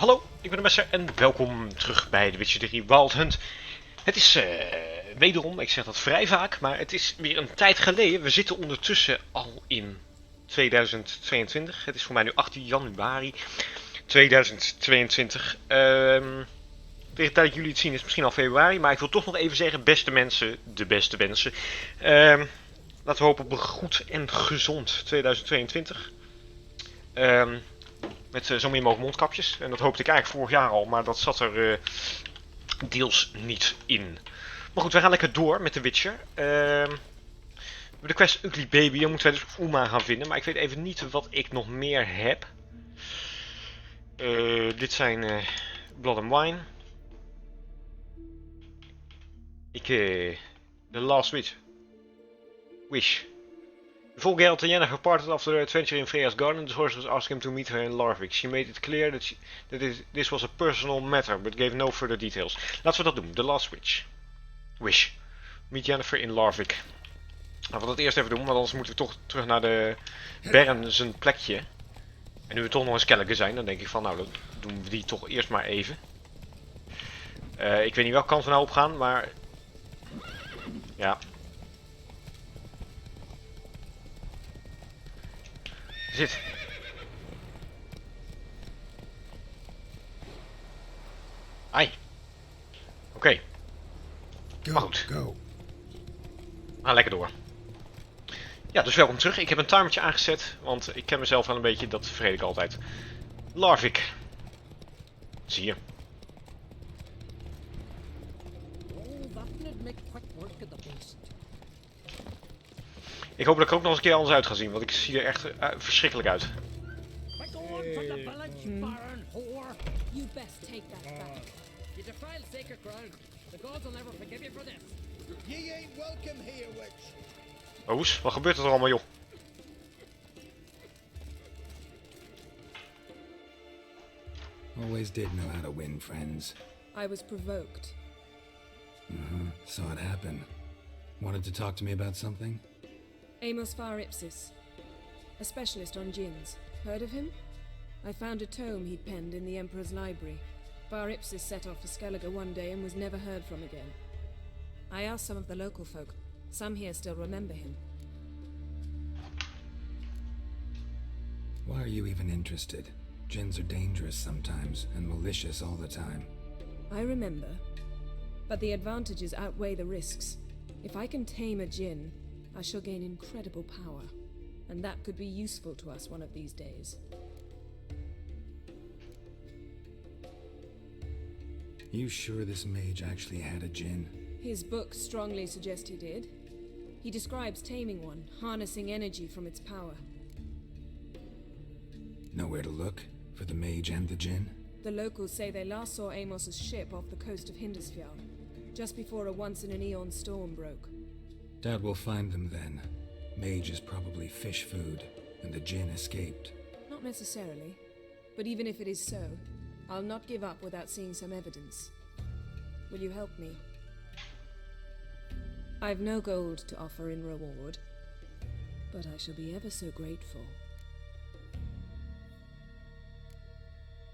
Hallo, ik ben de Mansterr en welkom terug bij de Witcher 3 Wild Hunt. Het is wederom, ik zeg dat vrij vaak, maar het is weer een tijd geleden. We zitten ondertussen al in 2022. Het is voor mij nu 18 januari 2022. Tegen de tijd dat jullie het zien is misschien al februari, maar ik wil toch nog even zeggen, beste mensen, de beste wensen. Laten we hopen op een goed en gezond 2022. Met zo min mogelijk mondkapjes. En dat hoopte ik eigenlijk vorig jaar al, maar dat zat er deels niet in. Maar goed, we gaan lekker door met The Witcher. De quest Ugly Baby, dan moeten wij dus Uma gaan vinden. Maar ik weet even niet wat ik nog meer heb. Dit zijn Blood and Wine. The Last Wish. Before Geralt and Yennefer parted after their adventure in Freya's garden, the sorceress asked him to meet her in Larvik. She made it clear that this was a personal matter, but gave no further details. Laten we dat doen. The Last Wish. Meet Yennefer in Larvik. Laten we dat eerst even doen, want anders moeten we toch terug naar de Bern zijn plekje. En nu we toch nog eens Kellige zijn, dan denk ik van, nou, dan doen we die toch eerst maar even. Ik weet niet welke kant we nou op gaan, maar... Ja... Zit. Ai. Oké. Maar goed. Ga lekker door. Ja, dus welkom terug. Ik heb een timertje aangezet, want ik ken mezelf wel een beetje, dat vergeet ik altijd. Larvik. Zie je. Ik hoop dat ik er ook nog eens een keer anders uit ga zien, want ik zie er echt verschrikkelijk uit. You best take that back. You defile sacred ground. The gods will never forgive you for this. Ye ain't welcome here, witch. Oes, wat gebeurt er allemaal, joh? Always did know how to win friends. I was provoked. Saw it happen. Wanted to talk to me about something? Amos Far Ipsis, a specialist on djinns. Heard of him? I found a tome he'd penned in the Emperor's library. Far Ipsis set off for Skellige one day and was never heard from again. I asked some of the local folk. Some here still remember him. Why are you even interested? Djinns are dangerous sometimes, and malicious all the time. I remember. But the advantages outweigh the risks. If I can tame a djinn, I shall gain incredible power. And that could be useful to us one of these days. You sure this mage actually had a djinn? His books strongly suggest he did. He describes taming one, harnessing energy from its power. Nowhere to look for the mage and the djinn? The locals say they last saw Amos's ship off the coast of Hindisfjord, just before a once-in-an-eon storm broke. Doubt we'll find them then. Mage is probably fish food, and the djinn escaped. Not necessarily. But even if it is so, I'll not give up without seeing some evidence. Will you help me? I've no gold to offer in reward, but I shall be ever so grateful.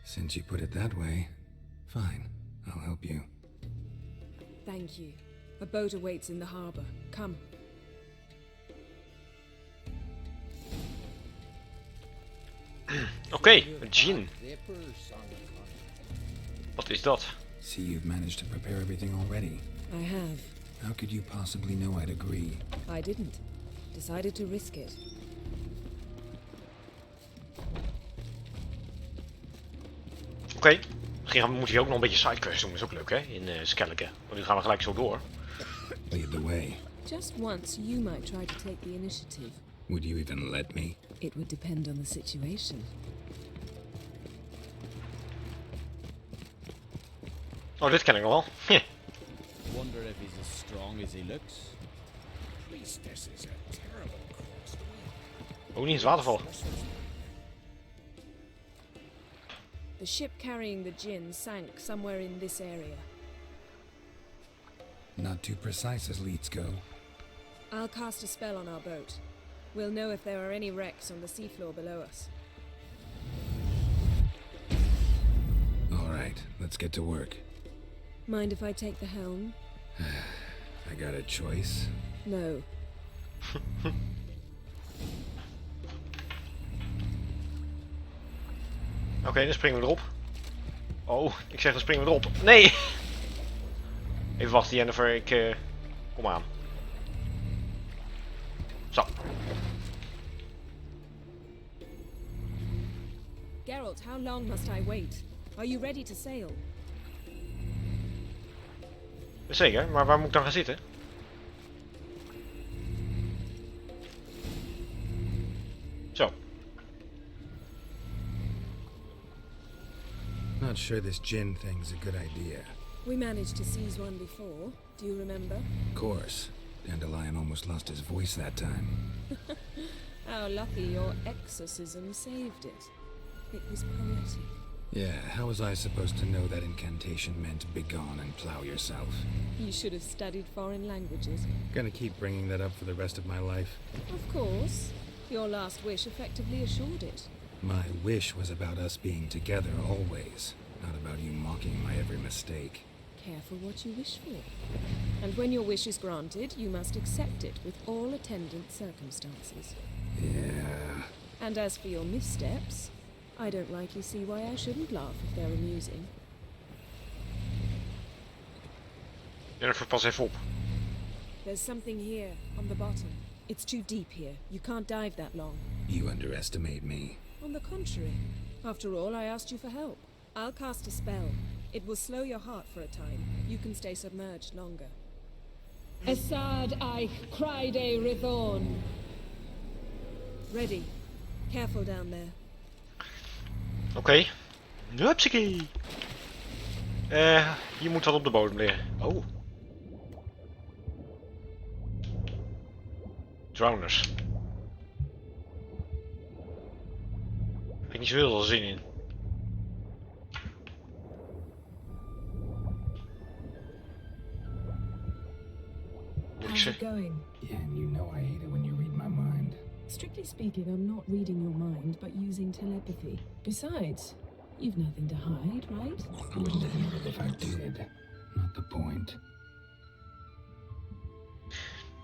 Since you put it that way, fine, I'll help you. Thank you. A boat awaits in the harbor. Come. Oké, een djinn. Wat is dat? See, you've managed to prepare everything already. I have. How could you possibly know I'd agree? I didn't. Decided to risk it. Oké. Misschien moet je ook nog een beetje sidequests doen, is ook leuk hè, in Skellige. Want nu gaan we gelijk zo door. Lead the way. Just once, you might try to take the initiative. Would you even let me? It would depend on the situation. Oh, dit ken ik nog wel. Wonder if he's as strong as he looks. Priestess is a terrible crossway. Ook niet in het waterval. The ship carrying the djinn sank somewhere in this area. Not too precise as leads go. I'll cast a spell on our boat. We'll know if there are any wrecks on the seafloor below us. All right, let's get to work. Mind if I take the helm? I got a choice. No. Oké, dan springen we erop. Oh, ik zeg dan springen we erop. Nee! Even wachten Jennifer, ik kom aan. Zo. Geralt, how long must I wait? Are you ready to sail? Zeker, maar waar moet ik dan gaan zitten? Zo. Not sure this gin thing's a good idea. We managed to seize one before. Do you remember? Of course. Dandelion almost lost his voice that time. How lucky your exorcism saved it. It was poetic. Yeah, how was I supposed to know that incantation meant begone and plow yourself? You should have studied foreign languages. Gonna keep bringing that up for the rest of my life. Of course. Your last wish effectively assured it. My wish was about us being together always, not about you mocking my every mistake. Careful what you wish for. And when your wish is granted, you must accept it with all attendant circumstances. Yeah. And as for your missteps, I don't rightly see why I shouldn't laugh if they're amusing. Jennifer, pas even op. There's something here, on the bottom. It's too deep here. You can't dive that long. You underestimate me. On the contrary. After all, I asked you for help. I'll cast a spell. It will slow your heart for a time. You can stay submerged longer. Esad eich Criday Rithorn. Ready. Careful down there. Oké. Hupsakee. Hier moet wat op de bodem liggen. Oh. Drowners. Heb ik niet zoveel zin in. Moet ik How's ze... it going? Yeah, and you know I hate it when you read my mind. Strictly speaking, I'm not reading your mind, but using telepathy. Besides, you've nothing to hide, right? Wouldn't admit it if I did. Not the point.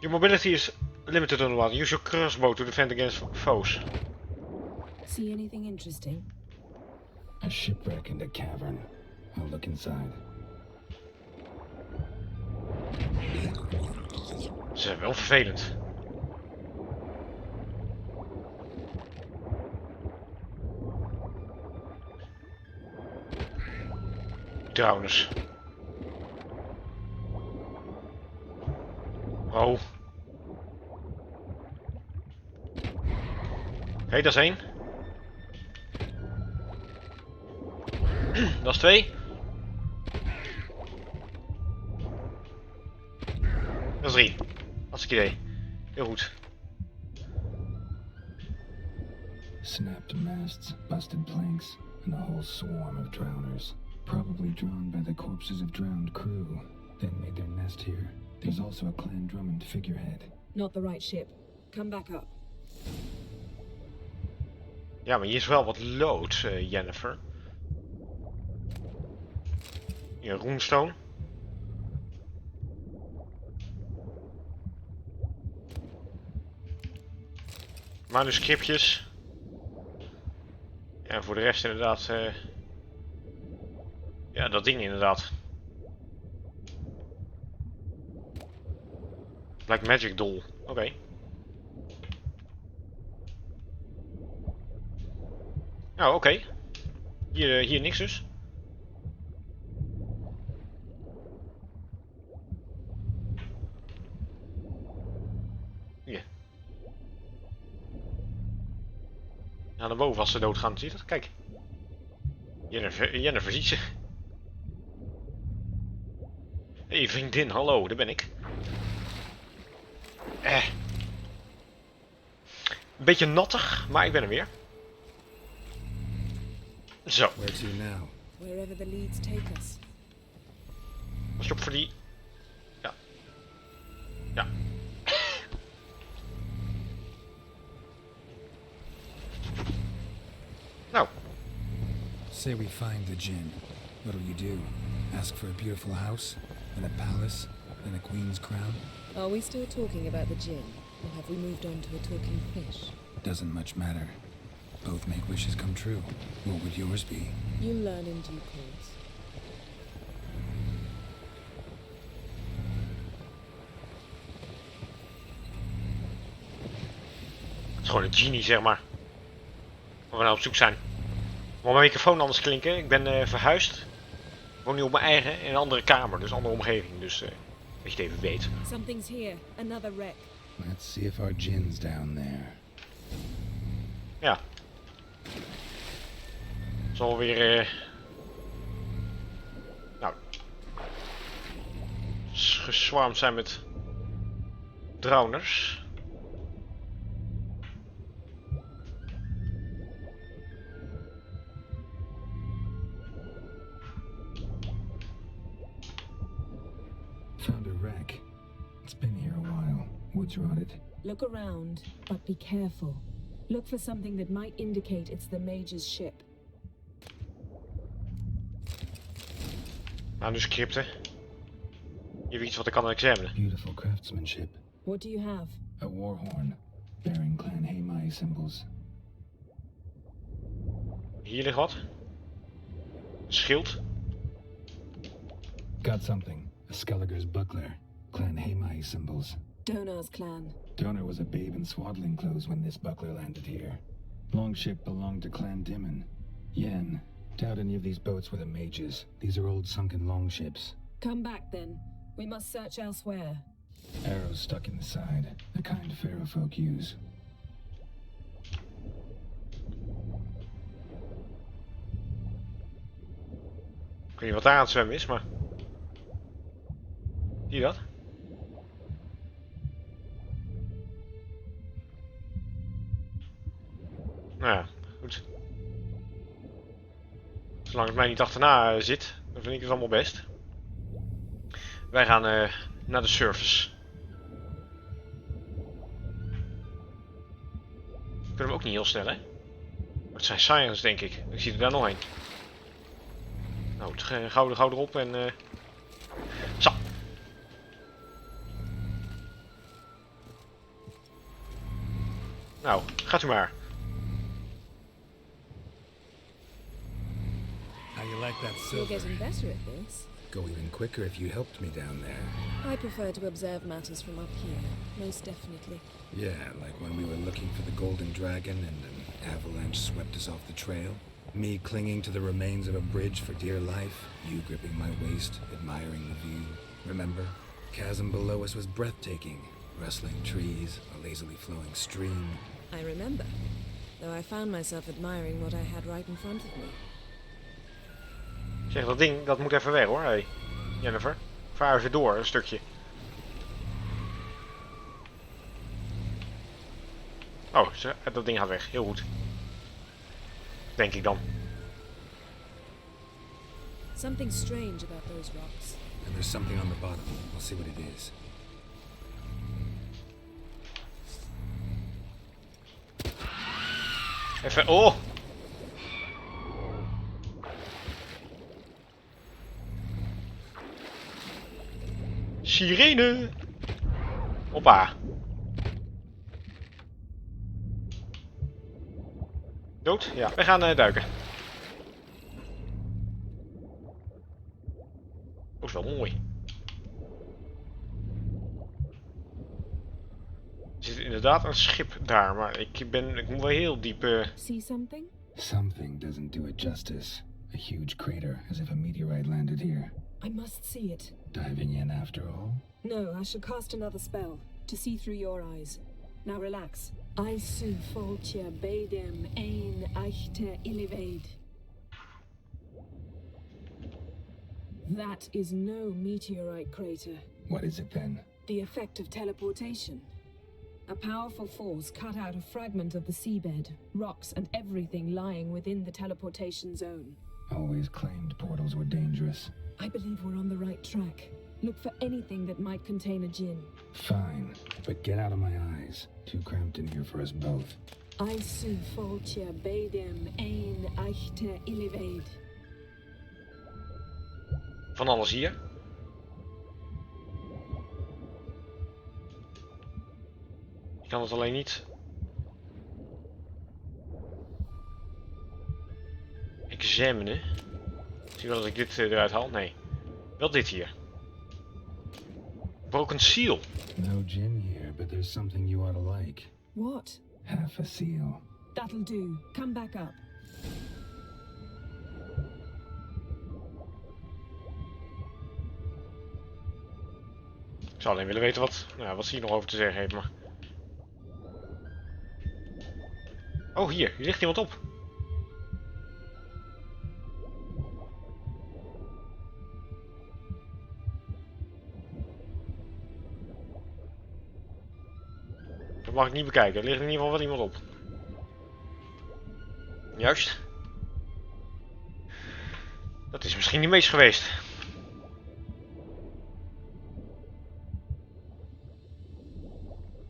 Your mobility is limited on the water. Use your crossbow to defend against foes. See anything interesting? A shipwreck and a cavern. I'll look inside. Ze zijn wel vervelend. Drowners. Oh. Oké, dat is één. Dat is twee. Dat is drie. Hartstikke idee. Heel goed. Snapped masts, busted planks, and a whole swarm of drowners. Probably drawn by the corpses of drowned crew. Then made their nest here. There's also a Clan Drummond figurehead. Not the right ship. Come back up. Ja, maar hier is wel wat lood, Jennifer. Hier een runestone. Manuscriptjes. Ja, en voor de rest inderdaad... ja, dat ding inderdaad. Black Magic Doll. Oké. Nou, oké. Hier niks dus. Hier. Nou, naar boven als ze doodgaan, zie je dat? Kijk. Jennifer ziet ze. Hey vriendin, hallo, daar ben ik. Een beetje nattig, maar ik ben er weer. Zo. Where to now? Wherever the leads take us. Pas je op voor die... Ja. Ja. Nou. say we find the djinn. What'll you do? Ask for a beautiful house, then a palace, then a queen's crown? Are we still talking about the djinn, or have we moved on to a talking fish? Doesn't much matter. Both make wishes come true. What would yours be? You'll learn in due course. Het is gewoon een genie, zeg maar. Waar we nou op zoek zijn. Maar mijn microfoon anders klinken. Ik ben verhuisd. Ik woon nu op mijn eigen in een andere kamer, dus een andere omgeving. Dus dat je het even weet. Something's here. Another wreck. Let's see if our djinn's down there. Ja. Zal weer nou geswarmd zijn met drowners. Found a wreck. It's been here a while. Woods rotted. Look around, but be careful. Look for something that might indicate it's the Major's ship. Manuscripten. Hier iets wat ik kan examenen. Beautiful craftsmanship. What do you have? A war horn, bearing clan Hamai symbols. Hier ligt wat. Een schild. Got something. A Skelliger's buckler, clan Hamai symbols. Donar's clan. Donor was a babe in swaddling clothes when this buckler landed here. Longship belonged to Clan Dimon. Yen, doubt any of these boats were the mages. These are old sunken longships. Come back then. We must search elsewhere. Arrows stuck in the side, the kind pharaoh folk use. Ik weet niet wat daar aan het zwemmen is, maar... Zie je dat? Nou ja, goed. Zolang het mij niet achterna zit, dan vind ik het allemaal best. Wij gaan naar de surface. Kunnen we ook niet heel snel, hè? Maar het zijn science, denk ik. Ik zie er daar nog een. Nou, gauw erop en... Zo. Nou, gaat u maar. How you like that You're silver? getting better at this. Go even quicker if you helped me down there. I prefer to observe matters from up here, most definitely. Yeah, like when we were looking for the golden dragon and an avalanche swept us off the trail. Me clinging to the remains of a bridge for dear life. You gripping my waist, admiring the view. Remember? Chasm below us was breathtaking. Rustling trees, a lazily flowing stream. I remember, though I found myself admiring what I had right in front of me. Zeg, dat ding, dat moet even weg hoor, hey. Jennifer. Vaar even door, een stukje. Oh, dat ding gaat weg. Heel goed. Denk ik dan. Something strange about those rocks. And there's something on the bottom. I'll see what it is. Even, oh! Sirene! Hoppa! Dood? Ja, we gaan duiken. Oh, is wel mooi. Er zit inderdaad een schip daar, maar ik moet wel heel diep... See something? Something doesn't do it justice. A huge crater, as if a meteorite landed here. I must see it. Diving in after all? No, I shall cast another spell to see through your eyes. Now relax. I su foltje bedem ein echte iliveid. That is no meteorite crater. What is it then? The effect of teleportation. A powerful force cut out a fragment of the seabed, rocks and everything lying within the teleportation zone. Always claimed portals were dangerous. I believe we're on the right track. Look for anything that might contain a djinn. Fine, but get out of my eyes. Too cramped in here for us both. I su foltje bedem ein leichter elevate. Van alles hier. Ik kan het alleen niet. Examinen. Zie je wel dat ik dit eruit haal? Nee. Wel dit hier. Broken seal. No gin here, but there's something you ought to like. What? Half a seal. That'll do. Come back up. Ik zou alleen willen weten wat ze hier nog over te zeggen heeft, maar... Oh, hier ligt iemand op. Dat mag ik niet bekijken. Er ligt in ieder geval wel iemand op. Juist. Dat is misschien niet meest geweest.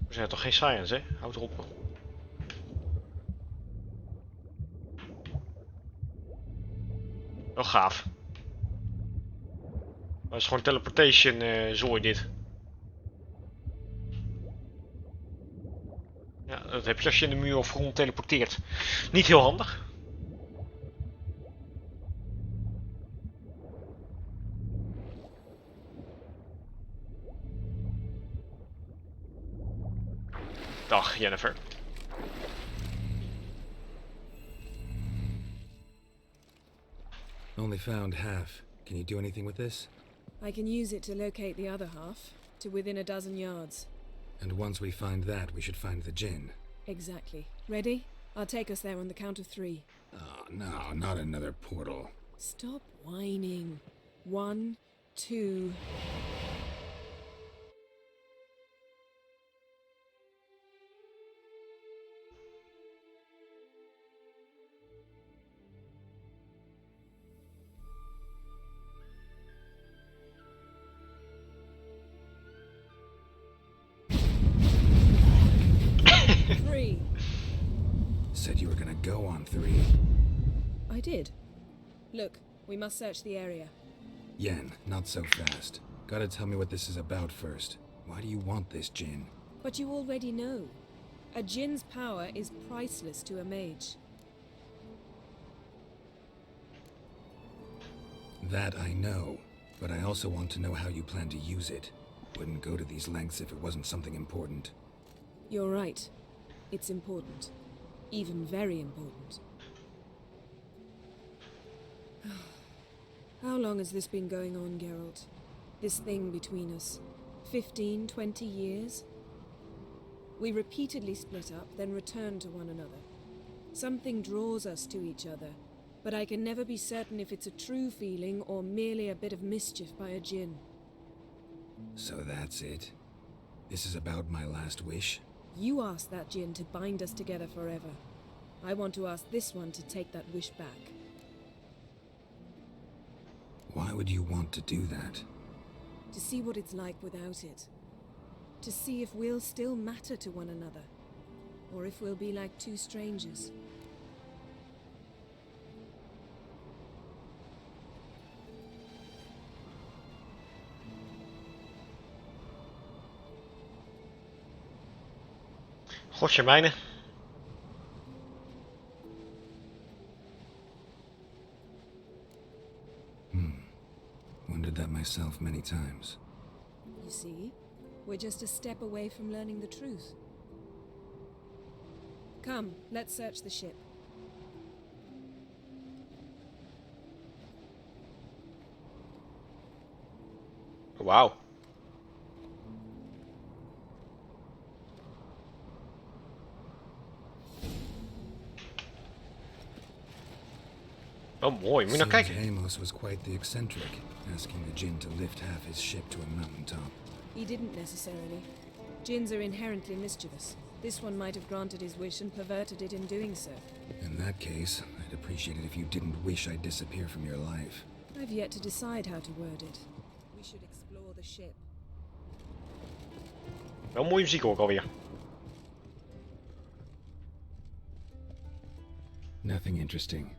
We zijn toch geen science, hè? Houd erop. Wel gaaf. Dat is gewoon teleportation zooi dit. Ja, dat heb je als je in de muur of grond teleporteert. Niet heel handig. Dag Jennifer. Only found half. Can you do anything with this? I can use it to locate the other half, to within a dozen yards. And once we find that, we should find the gin. Exactly. Ready? I'll take us there on the count of 3. Oh, no, not another portal. Stop whining. 1, 2... Said you were gonna go on 3. I did. Look, we must search the area. Yen, not so fast. Gotta tell me what this is about first. Why do you want this gin? But you already know. A djinn's power is priceless to a mage. That I know, but I also want to know how you plan to use it. Wouldn't go to these lengths if it wasn't something important. You're right. It's important. Even very important. How long has this been going on, Geralt? This thing between us? 15, 20 years? We repeatedly split up, then return to one another. Something draws us to each other, but I can never be certain if it's a true feeling or merely a bit of mischief by a djinn. So that's it? This is about my last wish? You asked that djinn to bind us together forever. I want to ask this one to take that wish back. Why would you want to do that? To see what it's like without it. To see if we'll still matter to one another. Or if we'll be like two strangers. Godje mijne. Wondered that myself many times. You see, we're just a step away from learning the truth. Come, let's search the ship. Wauw. Oh mooi, moet je nou Seems kijken. Amos was quite the eccentric, asking the djinn to lift half his ship to a mountaintop. He didn't necessarily. Djinns are inherently mischievous. This one might have granted his wish and perverted it in doing so. In that case, I'd appreciate it if you didn't wish I'd disappear from your life. I've yet to decide how to word it. We should explore the ship. Wel mooie muziek hoor ik alweer. Nothing interesting.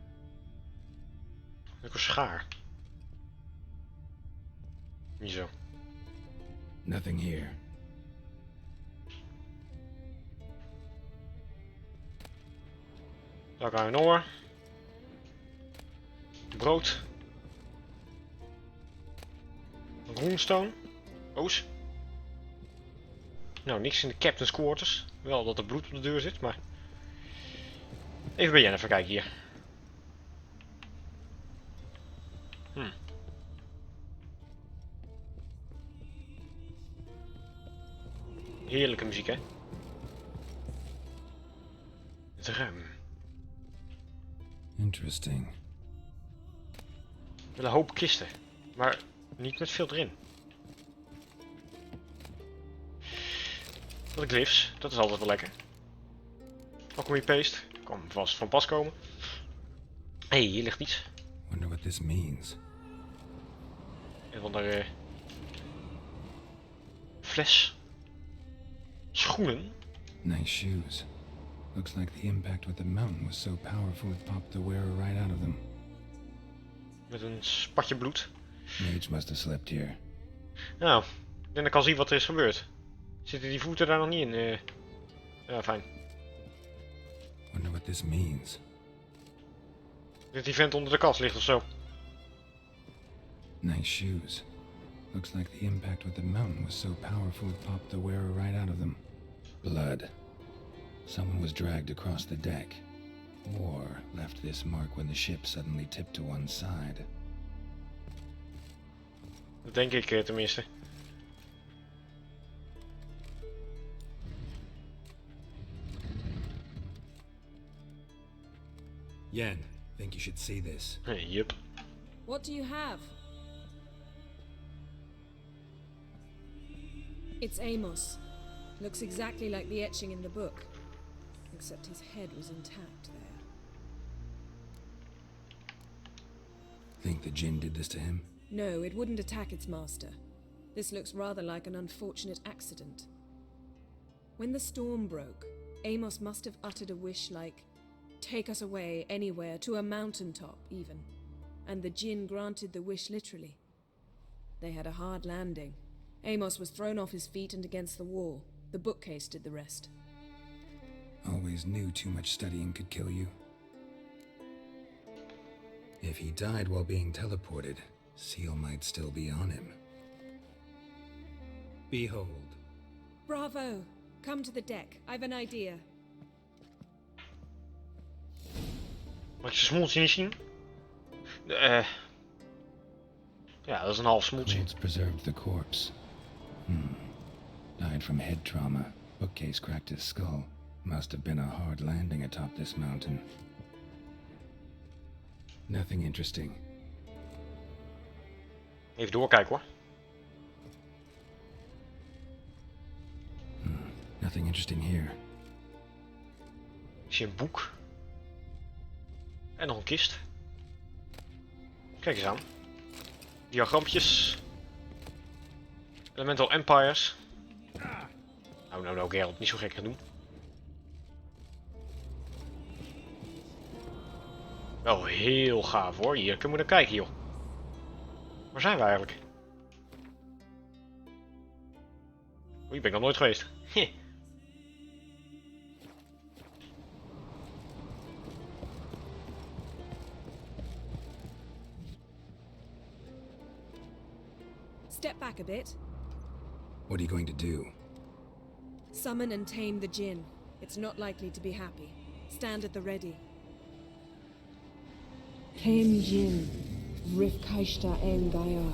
Ook een schaar. Niet zo. Nothing here. Daar gaan we een oor. Brood. Runestone. Oos. Nou, niks in de captain's quarters. Wel dat er bloed op de deur zit, maar... Even bij Jennifer kijken hier. Heerlijke muziek, hè? Het ruim. Interesting. Wel een hoop kisten, maar niet met veel erin. Wat glyphs, dat is altijd wel lekker. Alchemy paste, kan vast van pas komen. Hé, hier ligt iets. Wonder what this means. Een van de fles. Schoenen. Nice shoes. Looks like the impact with the mountain was so powerful it popped the wearer right out of them. Met een spatje bloed. Mage must have slept here. Nou, ik denk dat ik al zie wat er is gebeurd. Zitten die voeten daar nog niet in? Ja, fijn. Wonder what this means. Dat die vent onder de kast ligt of zo. Nice shoes. Looks like the impact with the mountain was so powerful it popped the wearer right out of them. Blood. Someone was dragged across the deck. Or left this mark when the ship suddenly tipped to one side. Dat denk ik tenminste. Yen, think you should see this. Yup. What do you have? It's Amos. Looks exactly like the etching in the book. Except his head was intact there. Think the Jinn did this to him? No, it wouldn't attack its master. This looks rather like an unfortunate accident. When the storm broke, Amos must have uttered a wish like, "Take us away, anywhere, to a mountaintop, even." And the Jinn granted the wish literally. They had a hard landing. Amos was thrown off his feet and against the wall. The bookcase did the rest. Always knew too much studying could kill you. If he died while being teleported, Seal might still be on him. Behold. Bravo! Come to the deck. I've an idea. Mag je zijn smoeltje niet zien? Ja, dat is een half smoeltje. Colts preserved the corpse. Died from head trauma. Bookcase cracked his skull. Must have been a hard landing atop this mountain. Nothing interesting. Even doorkijken hoor. Nothing interesting here. Ik zie een boek. En nog een kist. Kijk eens aan. Diagrampjes. Elemental Empires. Nou, Geralt, niet zo gek gaan doen. Wel heel gaaf hoor, hier kunnen we naar kijken joh. Waar zijn we eigenlijk? Hier ben ik nog nooit geweest. Step back a bit. What are you going to do? Summon and tame the Jinn. It's not likely to be happy. Stand at the ready. Tame Jinn, Rif Kaishta en Gaia,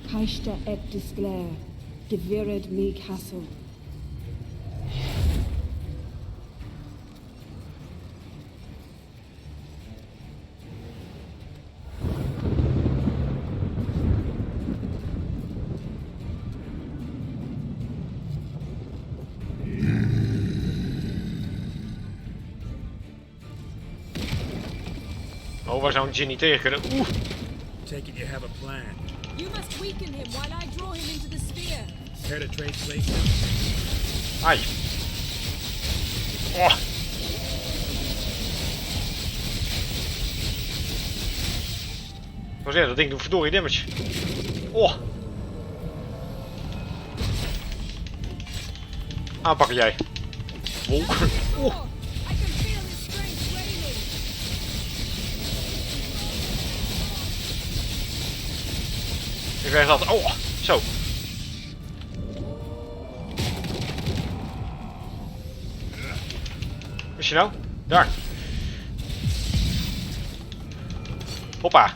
Kaishta et Disglair, Gevired me Castle. Oh, waar zou een Jinn niet tegen kunnen? Oeh! Take it you have a plan. You must weaken him while I draw him into the sphere. Care to trade places? Ai! Oh! wou zeggen, dat ding doet verdorie damage. Oh. Aanpakken jij. Wolk. Oh. I can feel his strength waning. Ik krijg dat. Oh, zo. Is je nou? Daar. Hoppa.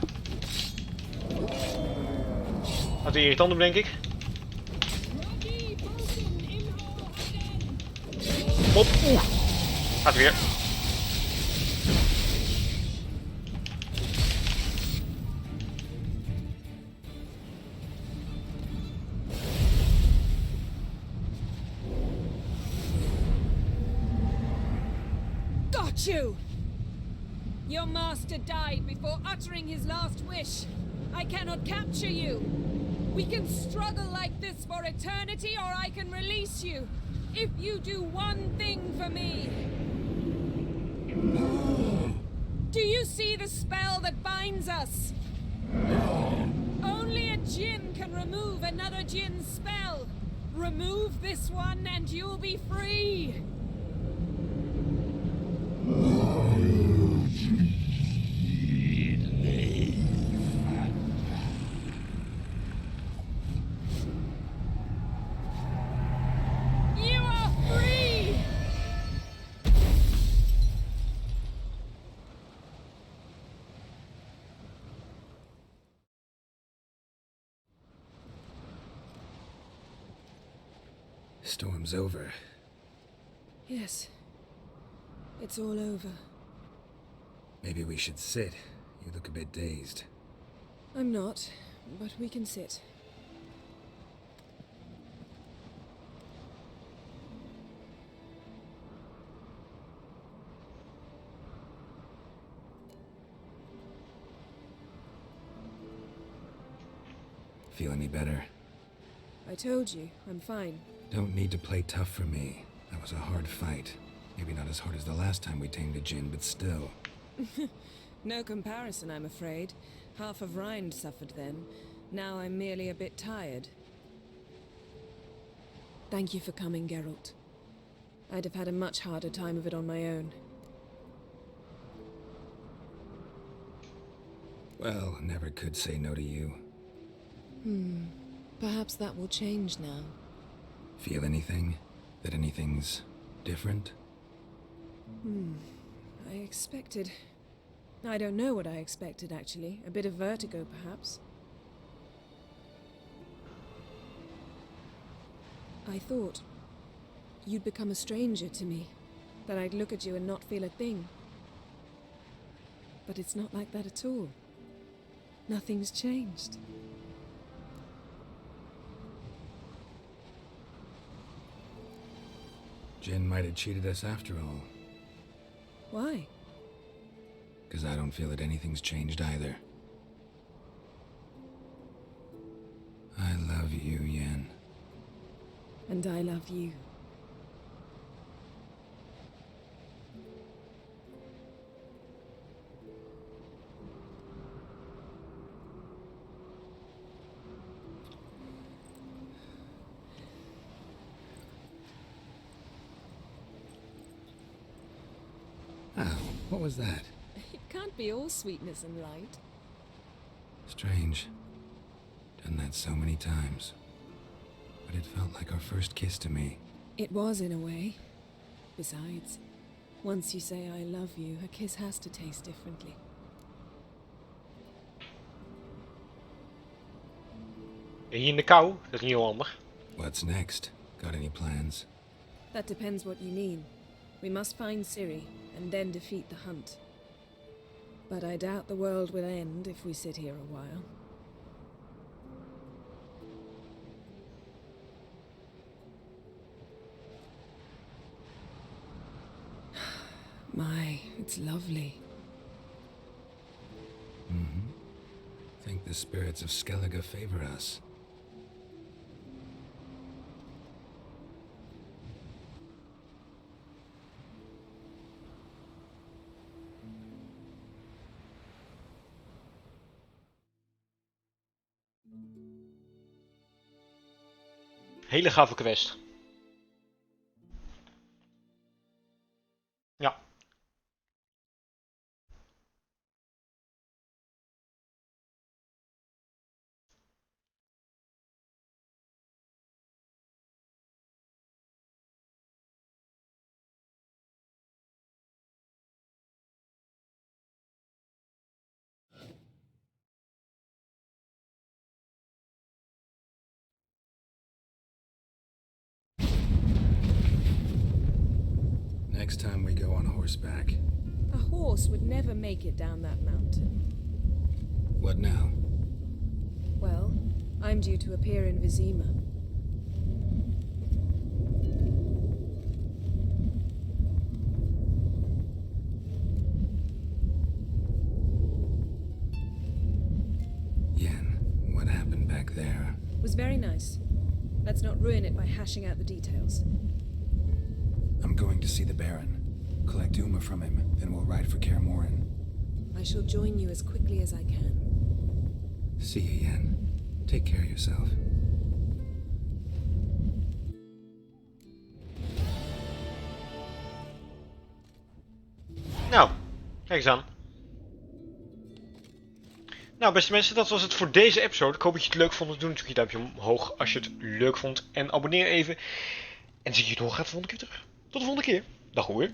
Wat een irritant doen, denk ik. Hop. Oeh. Gaat weer. Got you! Your master died before uttering his last wish. I cannot capture you. We can struggle like this for eternity, or I can release you. If you do one thing for me. Do you see the spell that binds us? Only a djinn can remove another djinn's spell. Remove this one and you'll be free. You are free! Storm's over. Yes. It's all over. Maybe we should sit. You look a bit dazed. I'm not, but we can sit. Feel any better? I told you, I'm fine. Don't need to play tough for me. That was a hard fight. Maybe not as hard as the last time we tamed a djinn, but still. No comparison, I'm afraid. Half of Rind suffered then. Now I'm merely a bit tired. Thank you for coming, Geralt. I'd have had a much harder time of it on my own. Well, never could say no to you. Perhaps that will change now. Feel anything? That anything's different? I expected... I don't know what I expected, actually. A bit of vertigo, perhaps. I thought you'd become a stranger to me. That I'd look at you and not feel a thing. But it's not like that at all. Nothing's changed. Jinn might have cheated us after all. Why? Because I don't feel that anything's changed either. I love you, Yen. And I love you. Oh, what was that? It can't be all sweetness and light. Strange. Done that so many times. But it felt like our first kiss to me. It was, in a way. Besides, once you say I love you, a kiss has to taste differently. Ben je in de kou? Dat is niet heel handig. What's next? Got any plans? That depends what you mean. We must find Ciri, and then defeat the hunt. But I doubt the world will end if we sit here a while. My, it's lovely. Think the spirits of Skellige favor us. Hele gave quest. Ja. Next time we go on horseback. A horse would never make it down that mountain. What now? Well, I'm due to appear in Vizima. Yen, what happened back there? Was very nice. Let's not ruin it by hashing out the details. I'm going to see the Baron. Collect Uma from him, then we'll ride for Kaer Morhen. I shall join you as quickly as I can. See you, Yen. Take care of yourself. Nou, kijk eens aan. Nou, beste mensen, dat was het voor deze episode. Ik hoop dat je het leuk vond. Doe natuurlijk je duimpje omhoog als je het leuk vond. En abonneer even. En zie je doorgaat de volgende keer terug. Tot de volgende keer. Dag hoor.